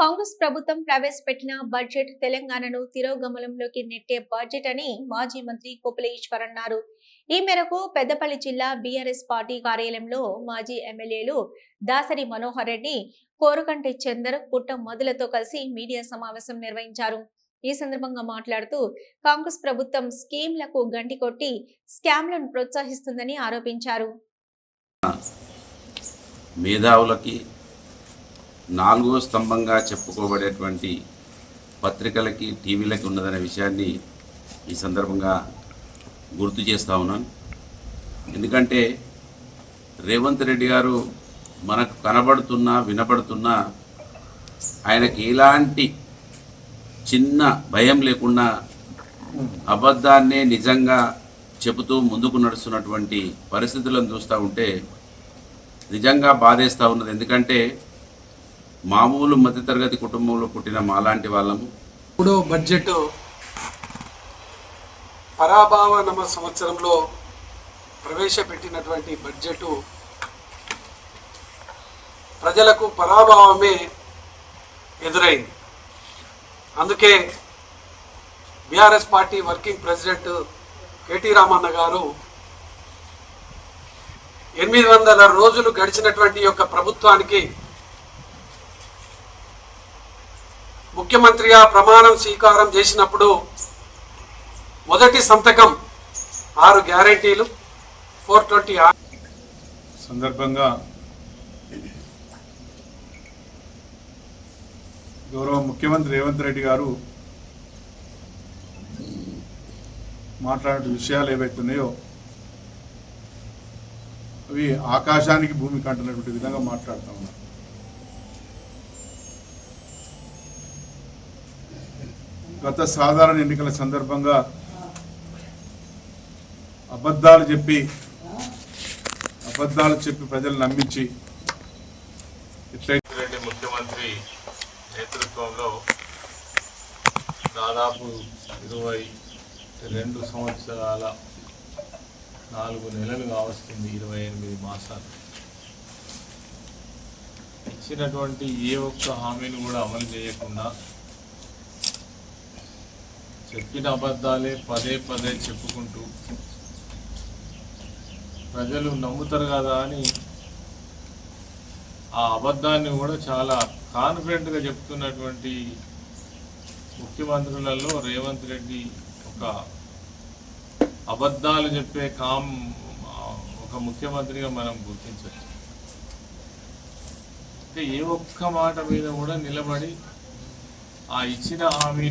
కాంగ్రెస్ ప్రభుత్వం ప్రవేశపెట్టిన బడ్జెట్ తెలంగాణను తిరోగమనంలోకి నెట్టే బడ్జెట్ అని మాజీ మంత్రి కొప్పుల ఈశ్వర్ అన్నారు. ఈ మేరకు పెద్దపల్లి జిల్లా బీఆర్ఎస్ పార్టీ కార్యాలయంలో మాజీ ఎమ్మెల్యేలు దాసరి మనోహర్ రెడ్డి, కోరుకంటి చందర్, పుట్ట మొదలతో కలిసి మీడియా సమావేశం నిర్వహించారు. ఈ సందర్భంగా మాట్లాడుతూ కాంగ్రెస్ ప్రభుత్వం స్కీమ్లకు గంటి కొట్టి స్కామ్లను ప్రోత్సహిస్తుందని ఆరోపించారు. మేధావులకి నాలుగో స్తంభంగా చెప్పుకోబడేటువంటి పత్రికలకి, టీవీలకి ఉన్నదనే విషయాన్ని ఈ సందర్భంగా గుర్తు చేస్తూ ఉన్నాను. ఎందుకంటే రేవంత్ రెడ్డి గారు మనకు కనబడుతున్నా, వినబడుతున్నా ఆయనకి ఎలాంటి చిన్న భయం లేకుండా అబద్ధాన్నే నిజంగా చెబుతూ ముందుకు నడుస్తున్నటువంటి పరిస్థితులను చూస్తూ ఉంటే నిజంగా బాధేస్తూ ఉన్నది. ఎందుకంటే మామూలు మధ్యతరగతి కుటుంబంలో పుట్టిన మాలాంటి వాళ్ళము. మూడో బడ్జెట్ పరాభవ నమ సంవత్సరంలో ప్రవేశపెట్టినటువంటి బడ్జెట్ ప్రజలకు పరాభవమే ఎదురైంది. అందుకే BRS party working president KT Ramanna గారు 800 రోజులు గడిచినటువంటి యొక్క ప్రభుత్వానికి ముఖ్యమంత్రిగా ప్రమాణం స్వీకారం చేసినప్పుడు మొదటి సంతకం 6 గ్యారెంటీలు 420 సందర్భంగా గౌరవ ముఖ్యమంత్రి రేవంత్ రెడ్డి గారు మాట్లాడే విషయాలు ఏవైతున్నాయో అవి ఆకాశానికి భూమికి అంటున్నటువంటి విధంగా మాట్లాడుతూ ఉన్నారు. గత సాధారణ ఎన్నికల సందర్భంగా అబద్ధాలు చెప్పి ప్రజలు నమ్మించి రెడ్డి ముఖ్యమంత్రి నేతృత్వంలో దాదాపు 22 సంవత్సరాల 4 నెలలు కావస్తుంది, 28 మాసాలు. ఇచ్చినటువంటి ఏ ఒక్క హామీని కూడా అమలు చేయకుండా చెప్పిన అబద్ధాలే పదే పదే చెప్పుకుంటూ ప్రజలు నమ్ముతారు కదా అని ఆ అబద్ధాన్ని కూడా చాలా కాన్ఫిడెంట్గా చెప్తున్నటువంటి ముఖ్యమంత్రులలో రేవంత్ రెడ్డి ఒక అబద్ధాలు చెప్పే ఒక ముఖ్యమంత్రిగా మనం గుర్తించవచ్చు. అంటే ఏ ఒక్క మాట మీద కూడా నిలబడి ఆ ఇచ్చిన హామీని